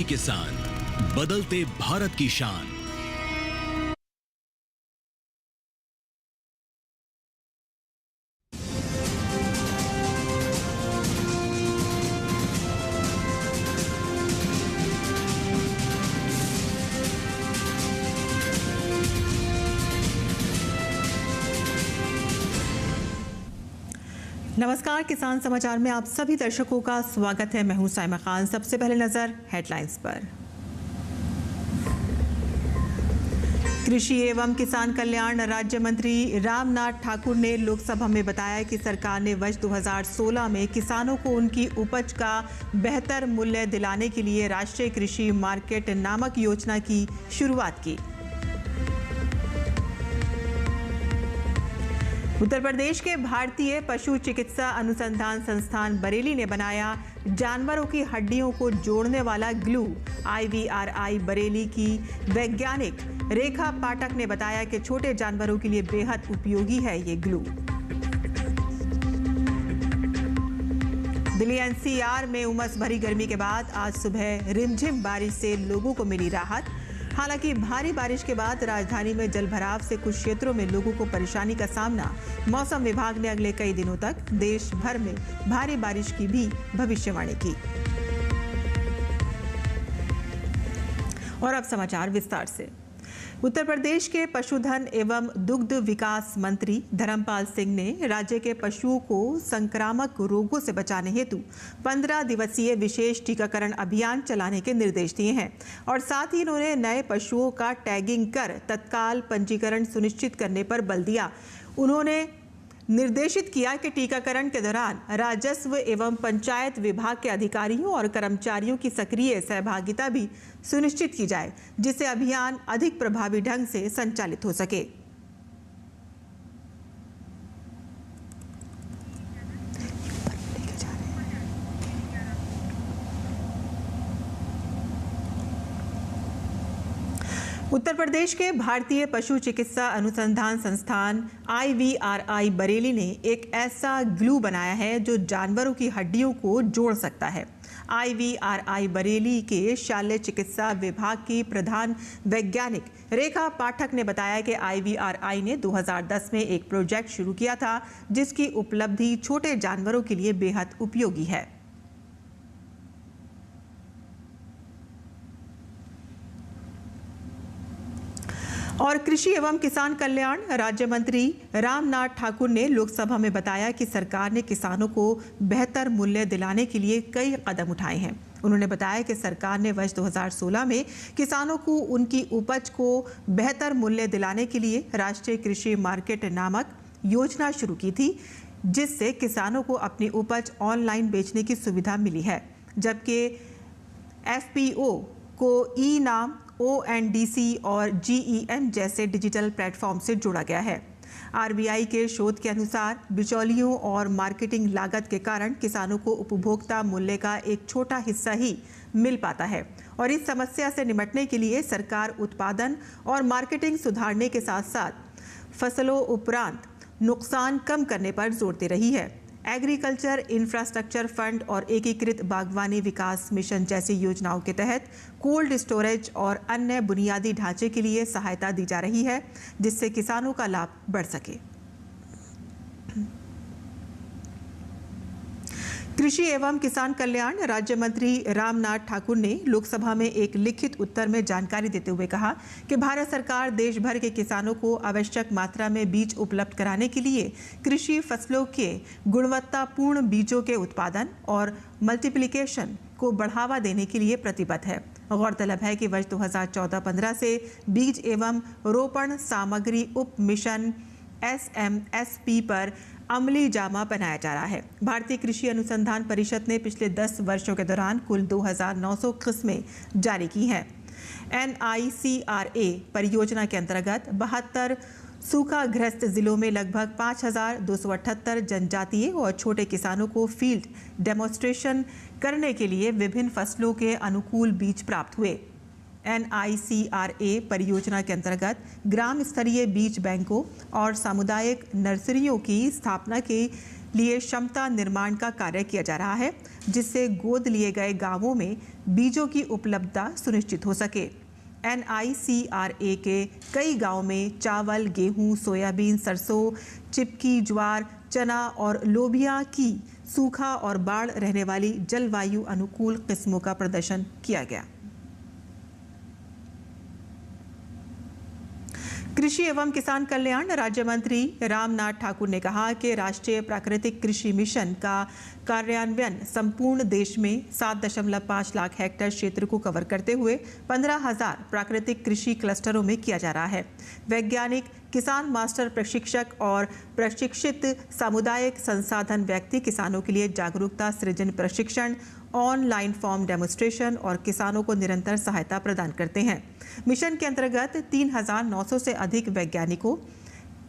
किसान, बदलते भारत की शान। नमस्कार, किसान समाचार में आप सभी दर्शकों का स्वागत है। मैं हूं साइमा खान। सबसे पहले नजर हेडलाइंस पर। कृषि एवं किसान कल्याण राज्य मंत्री रामनाथ ठाकुर ने लोकसभा में बताया कि सरकार ने वर्ष 2016 में किसानों को उनकी उपज का बेहतर मूल्य दिलाने के लिए राष्ट्रीय कृषि मार्केट नामक योजना की शुरुआत की। उत्तर प्रदेश के भारतीय पशु चिकित्सा अनुसंधान संस्थान बरेली ने बनाया जानवरों की हड्डियों को जोड़ने वाला ग्लू। IVRI बरेली की वैज्ञानिक रेखा पाठक ने बताया कि छोटे जानवरों के लिए बेहद उपयोगी है ये ग्लू। दिल्ली NCR में उमस भरी गर्मी के बाद आज सुबह रिमझिम बारिश से लोगों को मिली राहत। हालांकि भारी बारिश के बाद राजधानी में जलभराव से कुछ क्षेत्रों में लोगों को परेशानी का सामना। मौसम विभाग ने अगले कई दिनों तक देश भर में भारी बारिश की भी भविष्यवाणी की। और अब समाचार विस्तार से। उत्तर प्रदेश के पशुधन एवं दुग्ध विकास मंत्री धर्मपाल सिंह ने राज्य के पशुओं को संक्रामक रोगों से बचाने हेतु 15 दिवसीय विशेष टीकाकरण अभियान चलाने के निर्देश दिए हैं और साथ ही उन्होंने नए पशुओं का टैगिंग कर तत्काल पंजीकरण सुनिश्चित करने पर बल दिया। उन्होंने निर्देशित किया कि टीकाकरण के दौरान राजस्व एवं पंचायत विभाग के अधिकारियों और कर्मचारियों की सक्रिय सहभागिता भी सुनिश्चित की जाए, जिससे अभियान अधिक प्रभावी ढंग से संचालित हो सके। उत्तर प्रदेश के भारतीय पशु चिकित्सा अनुसंधान संस्थान IVRI बरेली ने एक ऐसा ग्लू बनाया है जो जानवरों की हड्डियों को जोड़ सकता है। IVRI बरेली के शल्य चिकित्सा विभाग की प्रधान वैज्ञानिक रेखा पाठक ने बताया कि IVRI ने 2010 में एक प्रोजेक्ट शुरू किया था जिसकी उपलब्धि छोटे जानवरों के लिए बेहद उपयोगी है। और कृषि एवं किसान कल्याण राज्य मंत्री रामनाथ ठाकुर ने लोकसभा में बताया कि सरकार ने किसानों को बेहतर मूल्य दिलाने के लिए कई कदम उठाए हैं। उन्होंने बताया कि सरकार ने वर्ष 2016 में किसानों को उनकी उपज को बेहतर मूल्य दिलाने के लिए राष्ट्रीय कृषि मार्केट नामक योजना शुरू की थी, जिससे किसानों को अपनी उपज ऑनलाइन बेचने की सुविधा मिली है, जबकि FPO को ई-नाम, ONDC और GEM जैसे डिजिटल प्लेटफॉर्म से जोड़ा गया है। RBI के शोध के अनुसार बिचौलियों और मार्केटिंग लागत के कारण किसानों को उपभोक्ता मूल्य का एक छोटा हिस्सा ही मिल पाता है और इस समस्या से निपटने के लिए सरकार उत्पादन और मार्केटिंग सुधारने के साथ साथ फसलों उपरांत नुकसान कम करने पर जोर दे रही है। एग्रीकल्चर इंफ्रास्ट्रक्चर फंड और एकीकृत बागवानी विकास मिशन जैसी योजनाओं के तहत कोल्ड स्टोरेज और अन्य बुनियादी ढांचे के लिए सहायता दी जा रही है, जिससे किसानों का लाभ बढ़ सके। कृषि एवं किसान कल्याण राज्य मंत्री रामनाथ ठाकुर ने लोकसभा में एक लिखित उत्तर में जानकारी देते हुए कहा कि भारत सरकार देश भर के किसानों को आवश्यक मात्रा में बीज उपलब्ध कराने के लिए कृषि फसलों के गुणवत्तापूर्ण बीजों के उत्पादन और मल्टीप्लिकेशन को बढ़ावा देने के लिए प्रतिबद्ध है। गौरतलब है कि वर्ष 2014-15 से बीज एवं रोपण सामग्री उप मिशन SMSP पर अमली जामा बनाया जा रहा है। भारतीय कृषि अनुसंधान परिषद ने पिछले 10 वर्षों के दौरान कुल 2900 किस्में जारी की हैं। NICRA परियोजना के अंतर्गत 72 सूखाग्रस्त जिलों में लगभग 5278 जनजातीय और छोटे किसानों को फील्ड डेमोन्स्ट्रेशन करने के लिए विभिन्न फसलों के अनुकूल बीज प्राप्त हुए। NICRA परियोजना के अंतर्गत ग्राम स्तरीय बीज बैंकों और सामुदायिक नर्सरियों की स्थापना के लिए क्षमता निर्माण का कार्य किया जा रहा है। जिससे गोद लिए गए गांवों में बीजों की उपलब्धता सुनिश्चित हो सके। NICRA के कई गांवों में चावल, गेहूं, सोयाबीन, सरसों, चिपकी, ज्वार, चना और लोबिया की सूखा और बाढ़ रहने वाली जलवायु अनुकूल किस्मों का प्रदर्शन किया गया। कृषि एवं किसान कल्याण राज्य मंत्री रामनाथ ठाकुर ने कहा कि राष्ट्रीय प्राकृतिक कृषि मिशन का कार्यान्वयन संपूर्ण देश में 7.5 लाख हेक्टेयर क्षेत्र को कवर करते हुए 15,000 प्राकृतिक कृषि क्लस्टरों में किया जा रहा है। वैज्ञानिक, किसान मास्टर प्रशिक्षक और प्रशिक्षित सामुदायिक संसाधन व्यक्ति किसानों के लिए जागरूकता सृजन प्रशिक्षण, ऑनलाइन फॉर्म डेमोन्स्ट्रेशन और किसानों को निरंतर सहायता प्रदान करते हैं। मिशन के अंतर्गत 3,900 से अधिक वैज्ञानिकों,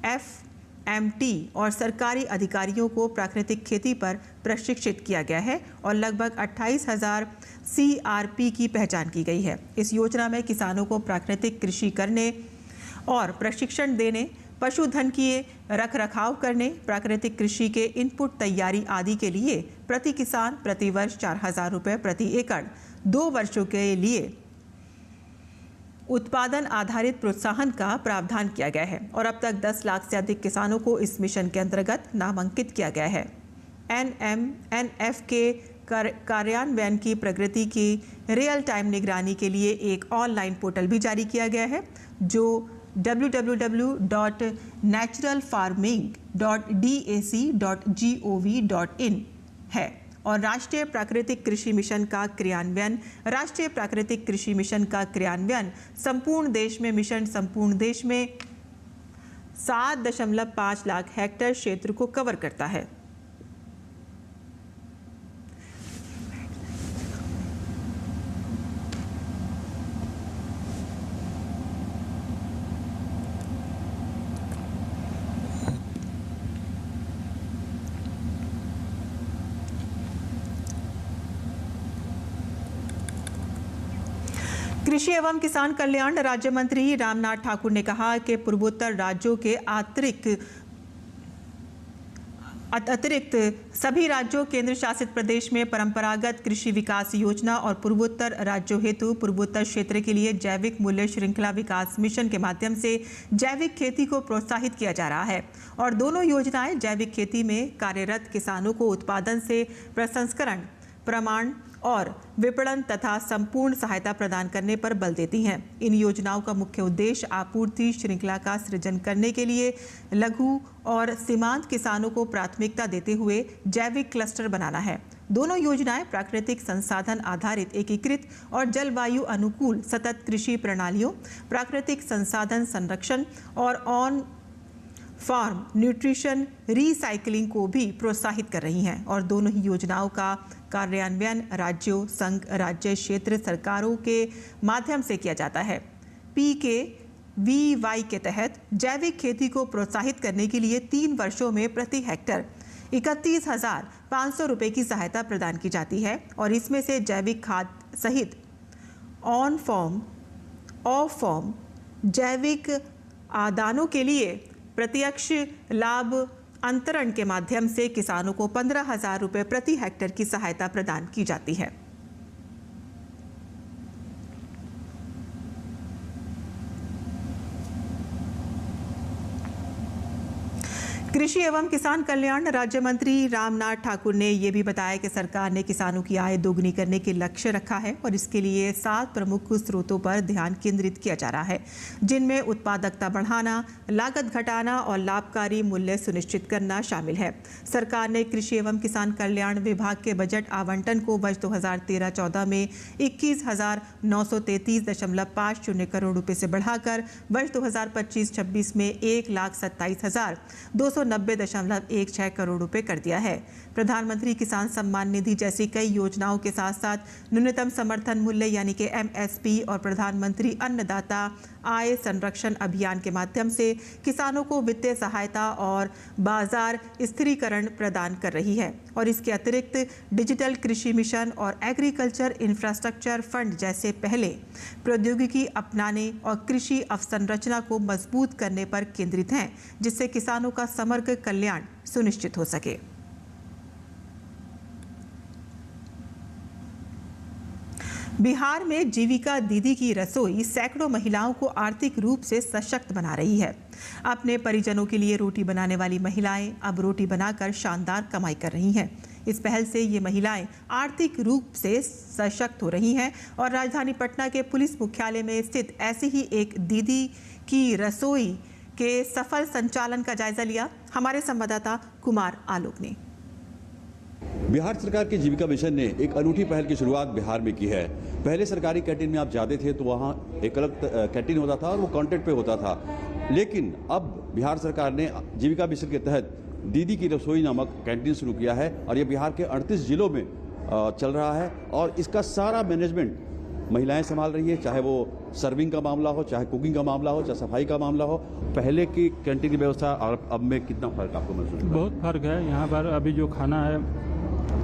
FMT और सरकारी अधिकारियों को प्राकृतिक खेती पर प्रशिक्षित किया गया है और लगभग 28,000 CRP की पहचान की गई है। इस योजना में किसानों को प्राकृतिक कृषि करने और प्रशिक्षण देने, पशुधन की रखरखाव करने, प्राकृतिक कृषि के इनपुट तैयारी आदि के लिए प्रति किसान प्रति वर्ष 4,000 रुपये प्रति एकड़ 2 वर्षों के लिए उत्पादन आधारित प्रोत्साहन का प्रावधान किया गया है और अब तक 10 लाख से अधिक किसानों को इस मिशन के अंतर्गत नामांकित किया गया है। NMNF के कार्यान्वयन की प्रगति की रियल टाइम निगरानी के लिए एक ऑनलाइन पोर्टल भी जारी किया गया है जो www.naturalfarming.dac.gov.in है और राष्ट्रीय प्राकृतिक कृषि मिशन का क्रियान्वयन संपूर्ण देश में 7.5 लाख हेक्टेयर क्षेत्र को कवर करता है। कृषि एवं किसान कल्याण राज्य मंत्री रामनाथ ठाकुर ने कहा कि पूर्वोत्तर राज्यों के अतिरिक्त सभी राज्यों, केंद्र शासित प्रदेश में परंपरागत कृषि विकास योजना और पूर्वोत्तर राज्यों हेतु पूर्वोत्तर क्षेत्र के लिए जैविक मूल्य श्रृंखला विकास मिशन के माध्यम से जैविक खेती को प्रोत्साहित किया जा रहा है और दोनों योजनाएं जैविक खेती में कार्यरत किसानों को उत्पादन से प्रसंस्करण, प्रमाण और विपणन तथा संपूर्ण सहायता प्रदान करने पर बल देती हैं। इन योजनाओं का मुख्य उद्देश्य आपूर्ति श्रृंखला का सृजन करने के लिए लघु और सीमांत किसानों को प्राथमिकता देते हुए जैविक क्लस्टर बनाना है। दोनों योजनाएं प्राकृतिक संसाधन आधारित एकीकृत और जलवायु अनुकूल सतत कृषि प्रणालियों, प्राकृतिक संसाधन संरक्षण और ऑन फार्म न्यूट्रिशन रीसाइक्लिंग को भी प्रोत्साहित कर रही हैं और दोनों ही योजनाओं का कार्यान्वयन राज्यों, संघ, राज्य, क्षेत्र सरकारों के माध्यम से किया जाता है। PKVY के तहत जैविक खेती को प्रोत्साहित करने के लिए 3 वर्षों में प्रति हेक्टर 31,500 रुपये की सहायता प्रदान की जाती है और इसमें से जैविक खाद सहित ऑन फॉर्म, ऑफ फॉर्म जैविक आदानों के लिए प्रत्यक्ष लाभ अंतरण के माध्यम से किसानों को 15,000 रुपये प्रति हेक्टेयर की सहायता प्रदान की जाती है। कृषि एवं किसान कल्याण राज्य मंत्री रामनाथ ठाकुर ने यह भी बताया कि सरकार ने किसानों की आय दोगुनी करने के लक्ष्य रखा है और इसके लिए 7 प्रमुख स्रोतों पर ध्यान केंद्रित किया जा रहा है, जिनमें उत्पादकता बढ़ाना, लागत घटाना और लाभकारी मूल्य सुनिश्चित करना शामिल है। सरकार ने कृषि एवं किसान कल्याण विभाग के बजट आवंटन को वर्ष 2013-14 में 21,933.50 करोड़ रुपए से बढ़ाकर वर्ष 2025-26 में 1,27,290.16 करोड़ रुपए कर दिया है। प्रधानमंत्री किसान सम्मान निधि जैसी कई योजनाओं के साथ साथ न्यूनतम समर्थन मूल्य यानी कि MSP और प्रधानमंत्री अन्नदाता आय संरक्षण अभियान के माध्यम से किसानों को वित्तीय सहायता और बाजार स्थिरीकरण प्रदान कर रही है और इसके अतिरिक्त डिजिटल कृषि मिशन और एग्रीकल्चर इंफ्रास्ट्रक्चर फंड जैसे पहले प्रौद्योगिकी अपनाने और कृषि अवसंरचना को मजबूत करने पर केंद्रित हैं, जिससे किसानों का समग्र कल्याण सुनिश्चित हो सके। बिहार में जीविका दीदी की रसोई सैकड़ों महिलाओं को आर्थिक रूप से सशक्त बना रही है। अपने परिजनों के लिए रोटी बनाने वाली महिलाएं अब रोटी बनाकर शानदार कमाई कर रही हैं। इस पहल से ये महिलाएं आर्थिक रूप से सशक्त हो रही हैं और राजधानी पटना के पुलिस मुख्यालय में स्थित ऐसी ही एक दीदी की रसोई के सफल संचालन का जायजा लिया हमारे संवाददाता कुमार आलोक ने। बिहार सरकार के जीविका मिशन ने एक अनूठी पहल की शुरुआत बिहार में की है। पहले सरकारी कैंटीन में आप जाते थे तो वहाँ एक अलग कैंटीन होता था और वो कॉन्ट्रैक्ट पे होता था, लेकिन अब बिहार सरकार ने जीविका मिशन के तहत दीदी की रसोई नामक कैंटीन शुरू किया है और ये बिहार के 38 जिलों में चल रहा है और इसका सारा मैनेजमेंट महिलाएं संभाल रही है, चाहे वो सर्विंग का मामला हो, चाहे कुकिंग का मामला हो, चाहे सफाई का मामला हो। पहले की कैंटीन की व्यवस्था और अब में कितना फर्क आपको महसूस होता है? बहुत फर्क है। यहाँ पर अभी जो खाना है,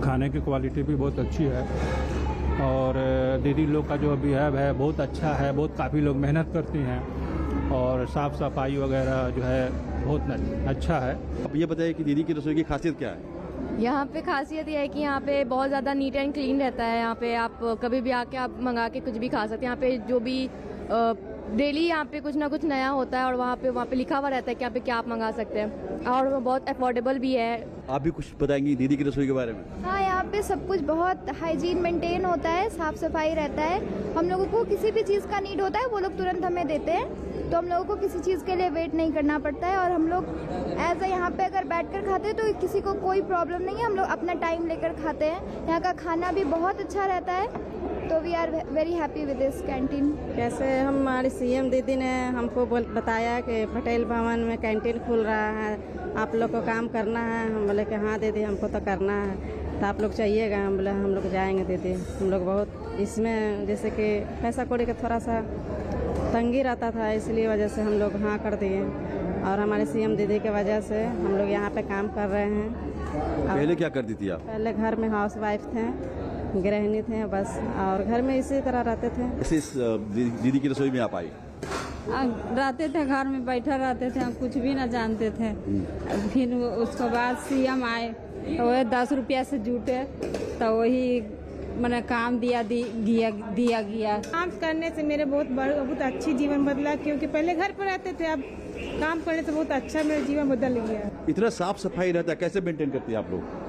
खाने की क्वालिटी भी बहुत अच्छी है और दीदी लोग का जो बिहेव है बहुत अच्छा है। बहुत काफ़ी लोग मेहनत करती हैं और साफ़ सफाई वगैरह जो है बहुत अच्छा है। अब ये बताइए कि दीदी की रसोई की खासियत क्या है? यहाँ पे खासियत यह है कि यहाँ पे बहुत ज़्यादा नीट एंड क्लीन रहता है। यहाँ पे आप कभी भी आके आप मंगा के कुछ भी खा सकते हैं। यहाँ पे जो भी डेली यहाँ पे कुछ ना कुछ नया होता है और वहाँ पे लिखा हुआ रहता है कि यहाँ पे क्या आप मंगा सकते हैं और वो बहुत अफोर्डेबल भी है। आप भी कुछ बताएंगी दीदी की रसोई के बारे में? हाँ, यहाँ पे सब कुछ बहुत हाइजीन मेंटेन होता है, साफ सफाई रहता है। हम लोगों को किसी भी चीज़ का नीड होता है वो लोग तुरंत हमें देते हैं, तो हम लोगों को किसी चीज़ के लिए वेट नहीं करना पड़ता है। और हम लोग एज यहाँ पे अगर बैठकर खाते हैं तो किसी को कोई प्रॉब्लम नहीं है। हम लोग अपना टाइम लेकर खाते हैं। यहाँ का खाना भी बहुत अच्छा रहता है, तो we are very happy with this canteen. कैसे हमारी सीएम दीदी ने हमको बताया कि पटेल भवन में कैंटीन खुल रहा है, आप लोग को काम करना है। हम बोले कि हाँ दीदी हमको तो करना है, तो आप लोग चाहिएगा। हम बोले हम लोग जाएंगे दीदी। हम लोग बहुत इसमें जैसे कि पैसा कौड़ी का थोड़ा सा तंगी रहता था, इसलिए वजह से हम लोग हाँ कर दिए और हमारे सीएम दीदी के वजह से हम लोग यहाँ पे काम कर रहे हैं। पहले क्या करती थी आप? पहले घर में हाउस वाइफ थे, गृहिणी थे बस, और घर में इसी तरह रहते थे। इस दीदी की रसोई में आप आई? रहते थे घर में, बैठे रहते थे, हम कुछ भी ना जानते थे। फिर उसके बाद सीएम आए तो वही 10 रुपया से जुटे तो वही मैंने काम दिया गया। काम करने से मेरे बहुत अच्छी जीवन बदला, क्योंकि पहले घर पर रहते थे, अब काम करने से बहुत अच्छा मेरा जीवन बदल गया। इतना साफ सफाई रहता है, कैसे मेंटेन करती है आप लोग?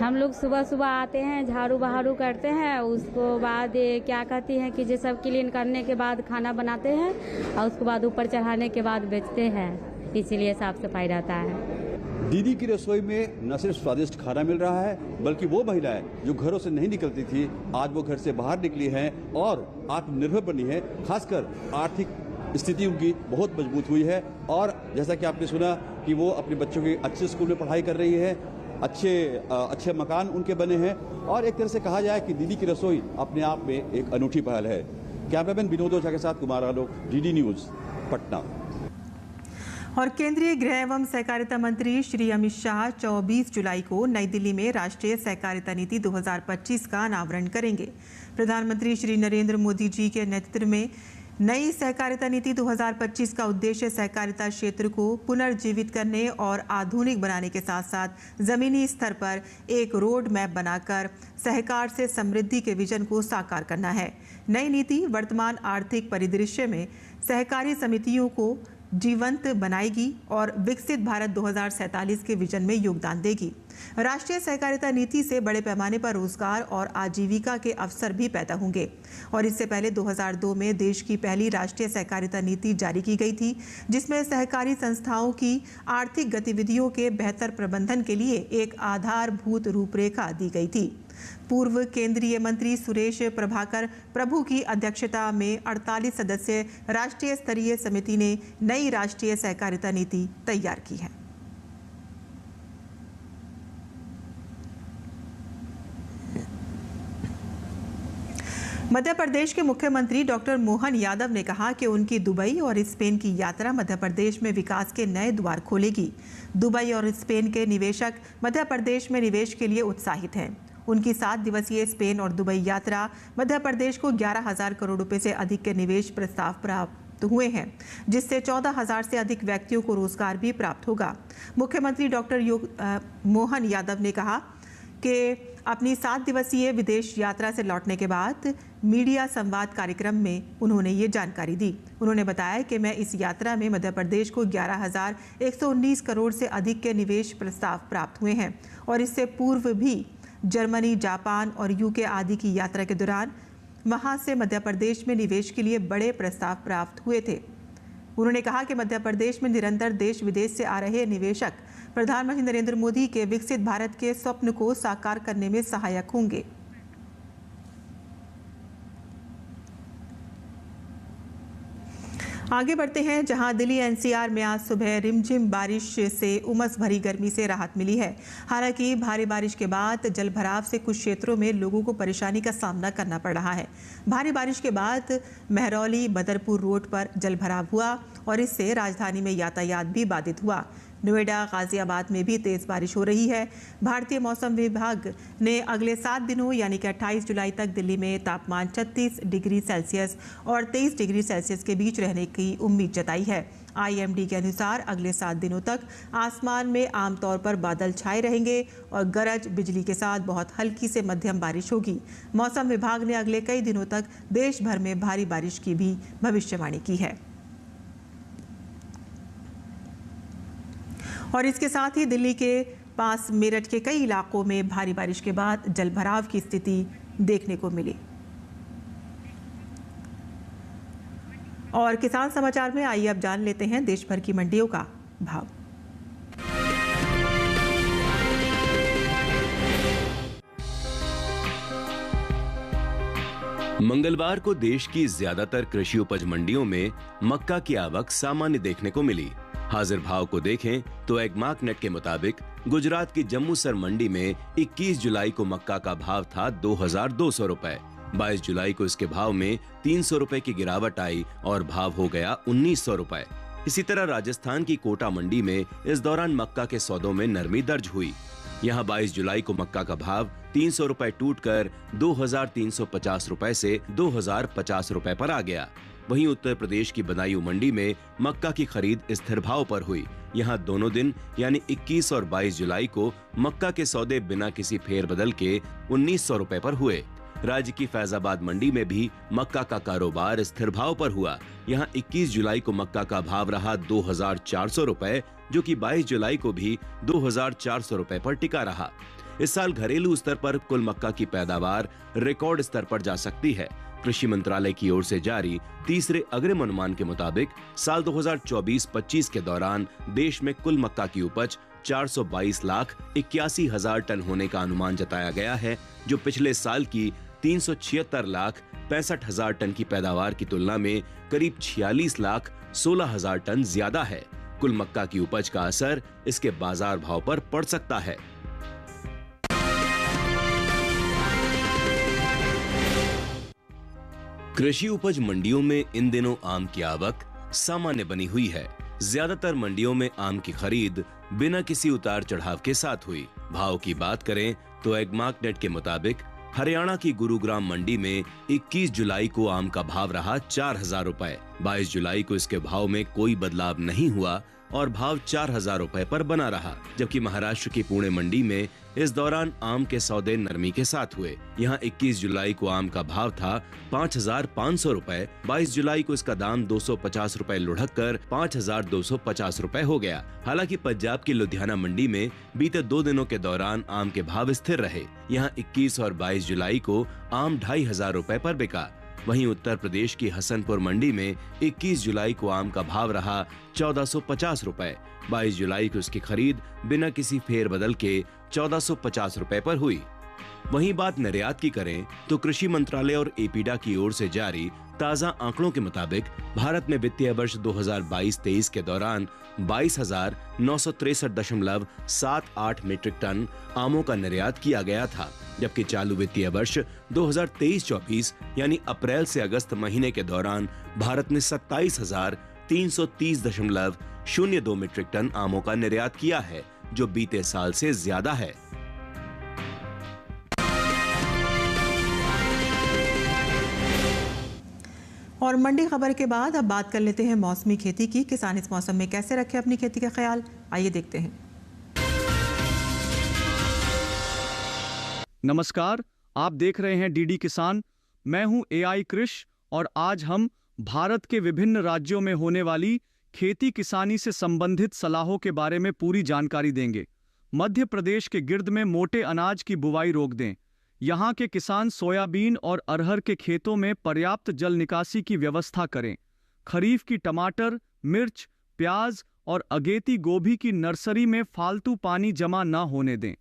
हम लोग सुबह सुबह आते हैं, झाड़ू बहारू करते हैं, उसको बाद क्या कहती हैं कि ये सब क्लीन करने के बाद खाना बनाते हैं और उसके बाद ऊपर चढ़ाने के बाद बेचते हैं, इसीलिए साफ सफाई रहता है। दीदी की रसोई में न सिर्फ स्वादिष्ट खाना मिल रहा है, बल्कि वो महिलाएं जो घरों से नहीं निकलती थी आज वो घर से बाहर निकली हैं और आत्मनिर्भर बनी है। खासकर आर्थिक स्थिति उनकी बहुत मजबूत हुई है और जैसा कि आपने सुना कि वो अपने बच्चों की अच्छे स्कूल में पढ़ाई कर रही है, अच्छे मकान उनके बने हैं और एक तरह से कहा जाए कि दीदी की रसोई अपने आप में एक अनूठी पहल है। कैमरामैन विनोद ओझा के साथ कुमार आलोक, डीडी न्यूज़, पटना। और केंद्रीय गृह एवं सहकारिता मंत्री श्री अमित शाह 24 जुलाई को नई दिल्ली में राष्ट्रीय सहकारिता नीति 2025 का अनावरण करेंगे। प्रधानमंत्री श्री नरेंद्र मोदी जी के नेतृत्व में नई सहकारिता नीति 2025 का उद्देश्य सहकारिता क्षेत्र को पुनर्जीवित करने और आधुनिक बनाने के साथ साथ जमीनी स्तर पर एक रोड मैप बनाकर सहकार से समृद्धि के विजन को साकार करना है। नई नीति वर्तमान आर्थिक परिदृश्य में सहकारी समितियों को जीवंत बनाएगी और विकसित भारत 2047 के विजन में योगदान देगी। राष्ट्रीय सहकारिता नीति से बड़े पैमाने पर रोजगार और आजीविका के अवसर भी पैदा होंगे और इससे पहले 2002 में देश की पहली राष्ट्रीय सहकारिता नीति जारी की गई थी, जिसमें सहकारी संस्थाओं की आर्थिक गतिविधियों के बेहतर प्रबंधन के लिए एक आधारभूत रूपरेखा दी गई थी। पूर्व केंद्रीय मंत्री सुरेश प्रभाकर प्रभु की अध्यक्षता में 48 सदस्यीय राष्ट्रीय स्तरीय समिति ने नई राष्ट्रीय सहकारिता नीति तैयार की है। मध्य प्रदेश के मुख्यमंत्री डॉक्टर मोहन यादव ने कहा कि उनकी दुबई और स्पेन की यात्रा मध्य प्रदेश में विकास के नए द्वार खोलेगी। दुबई और स्पेन के निवेशक मध्य प्रदेश में निवेश के लिए उत्साहित हैं। उनकी 7 दिवसीय स्पेन और दुबई यात्रा मध्य प्रदेश को 11,000 करोड़ रुपए से अधिक के निवेश प्रस्ताव प्राप्त हुए हैं, जिससे 14,000 से अधिक व्यक्तियों को रोजगार भी प्राप्त होगा। मुख्यमंत्री डॉक्टर मोहन यादव ने कहा कि अपनी 7 दिवसीय विदेश यात्रा से लौटने के बाद मीडिया संवाद कार्यक्रम में उन्होंने ये जानकारी दी। उन्होंने बताया कि मैं इस यात्रा में मध्य प्रदेश को 11,119 करोड़ से अधिक के निवेश प्रस्ताव प्राप्त हुए हैं और इससे पूर्व भी जर्मनी, जापान और यूके आदि की यात्रा के दौरान वहां से मध्य प्रदेश में निवेश के लिए बड़े प्रस्ताव प्राप्त हुए थे। उन्होंने कहा कि मध्य प्रदेश में निरंतर देश विदेश से आ रहे निवेशक प्रधानमंत्री नरेंद्र मोदी के विकसित भारत के स्वप्न को साकार करने में सहायक होंगे। आगे बढ़ते हैं, जहां दिल्ली एनसीआर में आज सुबह रिमझिम बारिश से उमस भरी गर्मी से राहत मिली है। हालांकि भारी बारिश के बाद जलभराव से कुछ क्षेत्रों में लोगों को परेशानी का सामना करना पड़ रहा है। भारी बारिश के बाद महरौली बदरपुर रोड पर जलभराव हुआ और इससे राजधानी में यातायात भी बाधित हुआ। नोएडा, गाजियाबाद में भी तेज बारिश हो रही है। भारतीय मौसम विभाग ने अगले 7 दिनों यानी कि 28 जुलाई तक दिल्ली में तापमान 36 डिग्री सेल्सियस और 23 डिग्री सेल्सियस के बीच रहने की उम्मीद जताई है। IMD के अनुसार अगले 7 दिनों तक आसमान में आमतौर पर बादल छाए रहेंगे और गरज बिजली के साथ बहुत हल्की से मध्यम बारिश होगी। मौसम विभाग ने अगले कई दिनों तक देश भर में भारी बारिश की भी भविष्यवाणी की है। और इसके साथ ही दिल्ली के पास मेरठ के कई इलाकों में भारी बारिश के बाद जलभराव की स्थिति देखने को मिली। और किसान समाचार में आइए अब जान लेते हैं देश भर की मंडियों का भाव। मंगलवार को देश की ज्यादातर कृषि उपज मंडियों में मक्का की आवक सामान्य देखने को मिली। हाजिर भाव को देखें तो एगमार्कनेट के मुताबिक गुजरात की जम्मूसर मंडी में 21 जुलाई को मक्का का भाव था 2,200 रुपए। 22 जुलाई को इसके भाव में 300 रुपए की गिरावट आई और भाव हो गया 1,900 रुपए। इसी तरह राजस्थान की कोटा मंडी में इस दौरान मक्का के सौदों में नरमी दर्ज हुई। यहाँ 22 जुलाई को मक्का का भाव 300 रुपए टूटकर 2,350 रुपए से 2,050 रुपए पर आ गया। वहीं उत्तर प्रदेश की बदायूं मंडी में मक्का की खरीद स्थिर भाव पर हुई। यहाँ दोनों दिन यानी 21 और 22 जुलाई को मक्का के सौदे बिना किसी फेरबदल के 1,900 रुपए पर हुए। राज्य की फैजाबाद मंडी में भी मक्का का कारोबार स्थिर भाव पर हुआ। यहाँ 21 जुलाई को मक्का का भाव रहा 2,400 रुपए, जो कि 22 जुलाई को भी 2,400 रुपए पर टिका रहा। इस साल घरेलू स्तर पर कुल मक्का की पैदावार रिकॉर्ड स्तर पर जा सकती है। कृषि मंत्रालय की ओर से जारी तीसरे अग्रिम अनुमान के मुताबिक साल 2024-25 के दौरान देश में कुल मक्का की उपज 422,81,000 टन होने का अनुमान जताया गया है, जो पिछले साल की 376,65,000 टन की पैदावार की तुलना में करीब 46,16,000 टन ज्यादा है। कुल मक्का की उपज का असर इसके बाजार भाव पर पड़ सकता है। कृषि उपज मंडियों में इन दिनों आम की आवक सामान्य बनी हुई है। ज्यादातर मंडियों में आम की खरीद बिना किसी उतार चढ़ाव के साथ हुई। भाव की बात करें तो एगमार्कनेट के मुताबिक हरियाणा की गुरुग्राम मंडी में 21 जुलाई को आम का भाव रहा 4,000 रुपए। 22 जुलाई को इसके भाव में कोई बदलाव नहीं हुआ और भाव 4,000 रुपए पर बना रहा। जबकि महाराष्ट्र की पुणे मंडी में इस दौरान आम के सौदे नरमी के साथ हुए। यहाँ 21 जुलाई को आम का भाव था 5,500 रुपए। 22 जुलाई को इसका दाम 250 रुपए लुढ़क कर 5,250 रुपए हो गया। हालांकि पंजाब की लुधियाना मंडी में बीते 2 दिनों के दौरान आम के भाव स्थिर रहे। यहाँ 21 और 22 जुलाई को आम 2,500 रुपए पर बिका। वहीं उत्तर प्रदेश की हसनपुर मंडी में 21 जुलाई को आम का भाव रहा 1,450 रुपए। 22 जुलाई को इसकी खरीद बिना किसी फेरबदल के 1,450 रुपए पर हुई। वहीं बात निर्यात की करें तो कृषि मंत्रालय और एपीडा की ओर से जारी ताजा आंकड़ों के मुताबिक भारत में वित्तीय वर्ष 2022-23 के दौरान 22,963.78 मीट्रिक टन आमों का निर्यात किया गया था, जबकि चालू वित्तीय वर्ष 2023-24 यानी अप्रैल से अगस्त महीने के दौरान भारत ने 27,330.02 मीट्रिक टन आमों का निर्यात किया है, जो बीते साल से ज्यादा है। और मंडी खबर के बाद अब बात कर लेते हैं मौसमी खेती की। किसान इस मौसम में कैसे रखें अपनी खेती का ख्याल, आइए देखते हैं। नमस्कार, आप देख रहे हैं डीडी किसान। मैं हूं AI कृष और आज हम भारत के विभिन्न राज्यों में होने वाली खेती किसानी से संबंधित सलाहों के बारे में पूरी जानकारी देंगे। मध्य प्रदेश के गिर्द में मोटे अनाज की बुवाई रोक दें। यहाँ के किसान सोयाबीन और अरहर के खेतों में पर्याप्त जल निकासी की व्यवस्था करें। खरीफ की टमाटर, मिर्च, प्याज और अगेती गोभी की नर्सरी में फालतू पानी जमा न होने दें।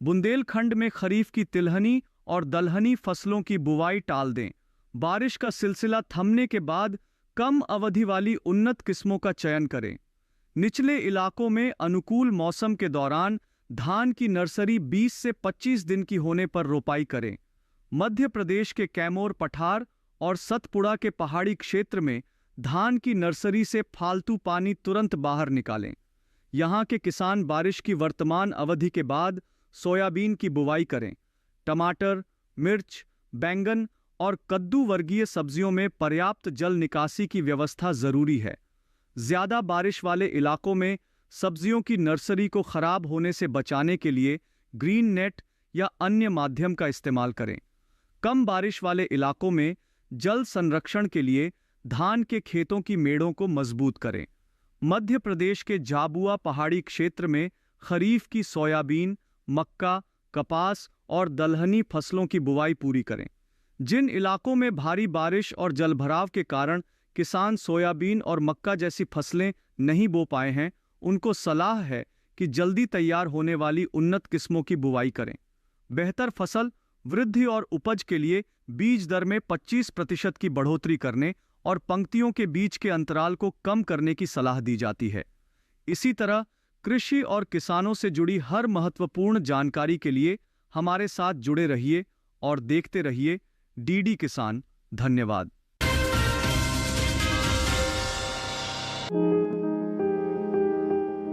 बुंदेलखंड में खरीफ की तिलहनी और दलहनी फसलों की बुवाई टाल दें। बारिश का सिलसिला थमने के बाद कम अवधि वाली उन्नत किस्मों का चयन करें। निचले इलाकों में अनुकूल मौसम के दौरान धान की नर्सरी 20 से 25 दिन की होने पर रोपाई करें। मध्य प्रदेश के कैमोर पठार और सतपुड़ा के पहाड़ी क्षेत्र में धान की नर्सरी से फालतू पानी तुरंत बाहर निकालें। यहाँ के किसान बारिश की वर्तमान अवधि के बाद सोयाबीन की बुवाई करें। टमाटर, मिर्च, बैंगन और कद्दू वर्गीय सब्जियों में पर्याप्त जल निकासी की व्यवस्था जरूरी है। ज्यादा बारिश वाले इलाकों में सब्जियों की नर्सरी को खराब होने से बचाने के लिए ग्रीन नेट या अन्य माध्यम का इस्तेमाल करें। कम बारिश वाले इलाकों में जल संरक्षण के लिए धान के खेतों की मेड़ों को मजबूत करें। मध्य प्रदेश के झाबुआ पहाड़ी क्षेत्र में खरीफ की सोयाबीन, मक्का, कपास और दलहनी फसलों की बुवाई पूरी करें। जिन इलाकों में भारी बारिश और जलभराव के कारण किसान सोयाबीन और मक्का जैसी फसलें नहीं बो पाए हैं, उनको सलाह है कि जल्दी तैयार होने वाली उन्नत किस्मों की बुवाई करें। बेहतर फसल, वृद्धि और उपज के लिए बीज दर में 25% की बढ़ोतरी करने और पंक्तियों के बीच के अंतराल को कम करने की सलाह दी जाती है। इसी तरह कृषि और किसानों से जुड़ी हर महत्वपूर्ण जानकारी के लिए हमारे साथ जुड़े रहिए और देखते रहिए डीडी किसान। धन्यवाद।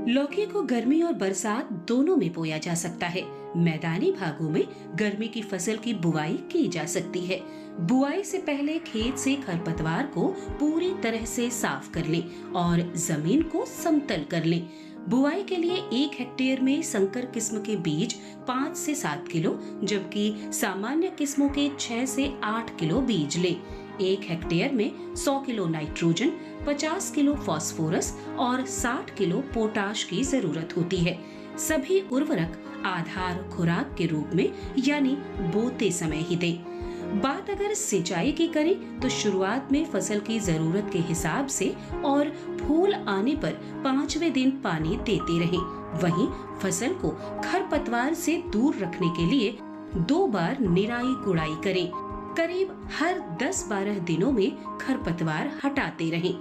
लौकी को गर्मी और बरसात दोनों में बोया जा सकता है। मैदानी भागों में गर्मी की फसल की बुआई की जा सकती है। बुआई से पहले खेत से खरपतवार को पूरी तरह से साफ कर लें और जमीन को समतल कर लें। बुआई के लिए 1 हेक्टेयर में संकर किस्म के बीज 5 से 7 किलो, जबकि सामान्य किस्मों के 6 से 8 किलो बीज लें। 1 हेक्टेयर में 100 किलो नाइट्रोजन, 50 किलो फास्फोरस और 60 किलो पोटाश की जरूरत होती है। सभी उर्वरक आधार खुराक के रूप में यानी बोते समय ही दें। बात अगर सिंचाई की करें तो शुरुआत में फसल की जरूरत के हिसाब से और फूल आने पर 5वें दिन पानी देते रहें। वहीं फसल को खरपतवार से दूर रखने के लिए 2 बार निराई गुड़ाई करें। करीब हर 10-12 दिनों में खरपतवार हटाते रहें।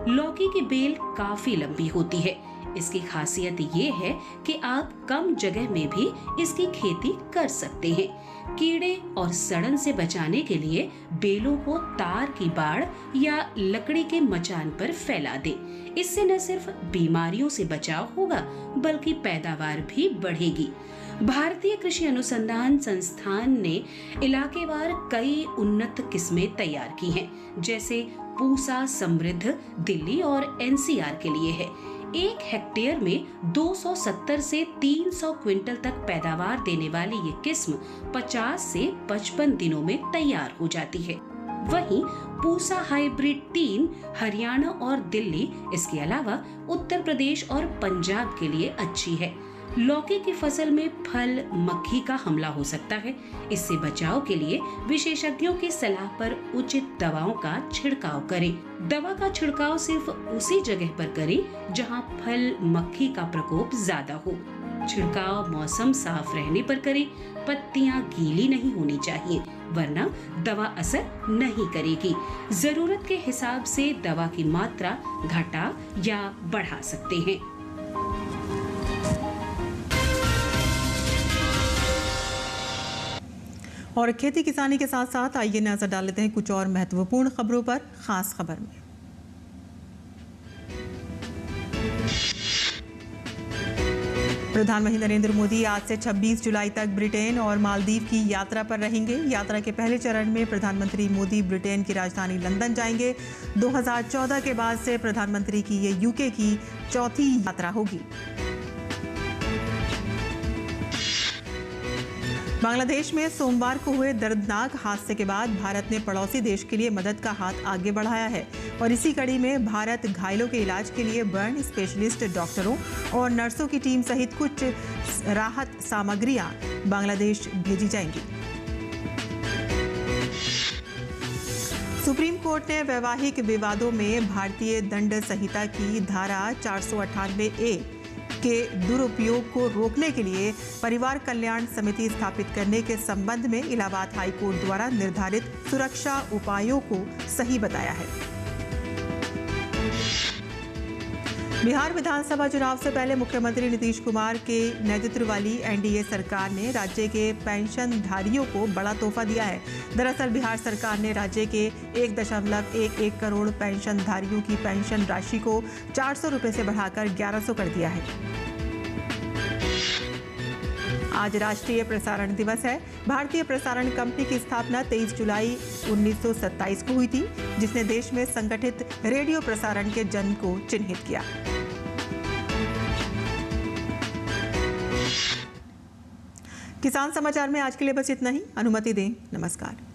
लौकी की बेल काफी लंबी होती है। इसकी खासियत ये है कि आप कम जगह में भी इसकी खेती कर सकते हैं। कीड़े और सड़न से बचाने के लिए बेलों को तार की बाड़ या लकड़ी के मचान पर फैला दें। इससे न सिर्फ बीमारियों से बचाव होगा बल्कि पैदावार भी बढ़ेगी। भारतीय कृषि अनुसंधान संस्थान ने इलाकेवार कई उन्नत किस्में तैयार की हैं, जैसे पूसा समृद्ध दिल्ली और NCR के लिए है। 1 हेक्टेयर में 270 से 300 क्विंटल तक पैदावार देने वाली ये किस्म 50 से 55 दिनों में तैयार हो जाती है। वहीं पूसा हाइब्रिड 3 हरियाणा और दिल्ली, इसके अलावा उत्तर प्रदेश और पंजाब के लिए अच्छी है। लौकी की फसल में फल मक्खी का हमला हो सकता है। इससे बचाव के लिए विशेषज्ञों की सलाह पर उचित दवाओं का छिड़काव करें। दवा का छिड़काव सिर्फ उसी जगह पर करें जहां फल मक्खी का प्रकोप ज्यादा हो। छिड़काव मौसम साफ रहने पर करें। पत्तियां गीली नहीं होनी चाहिए, वरना दवा असर नहीं करेगी। जरूरत के हिसाब से दवा की मात्रा घटा या बढ़ा सकते हैं। और खेती किसानी के साथ साथ आइए नजर डाल लेते हैं कुछ और महत्वपूर्ण खबरों पर। खास खबर में प्रधानमंत्री नरेंद्र मोदी आज से 26 जुलाई तक ब्रिटेन और मालदीव की यात्रा पर रहेंगे। यात्रा के पहले चरण में प्रधानमंत्री मोदी ब्रिटेन की राजधानी लंदन जाएंगे। 2014 के बाद से प्रधानमंत्री की ये यूके की चौथी यात्रा होगी। बांग्लादेश में सोमवार को हुए दर्दनाक हादसे के बाद भारत ने पड़ोसी देश के लिए मदद का हाथ आगे बढ़ाया है और इसी कड़ी में भारत घायलों के इलाज के लिए बर्न स्पेशलिस्ट डॉक्टरों और नर्सों की टीम सहित कुछ राहत सामग्रियां बांग्लादेश भेजी जाएंगी। सुप्रीम कोर्ट ने वैवाहिक विवादों में भारतीय दंड संहिता की धारा 498A के दुरुपयोग को रोकने के लिए परिवार कल्याण समिति स्थापित करने के संबंध में इलाहाबाद हाई कोर्ट द्वारा निर्धारित सुरक्षा उपायों को सही बताया है। बिहार विधानसभा चुनाव से पहले मुख्यमंत्री नीतीश कुमार के नेतृत्व वाली एनडीए सरकार ने राज्य के पेंशनधारियों को बड़ा तोहफा दिया है। दरअसल बिहार सरकार ने राज्य के 1.11 करोड़ पेंशनधारियों की पेंशन राशि को 400 रुपये से बढ़ाकर 1100 कर दिया है। आज राष्ट्रीय प्रसारण दिवस है। भारतीय प्रसारण कंपनी की स्थापना 23 जुलाई 1927 को हुई थी, जिसने देश में संगठित रेडियो प्रसारण के जन्म को चिन्हित किया। किसान समाचार में आज के लिए बस इतना ही। अनुमति दें। नमस्कार।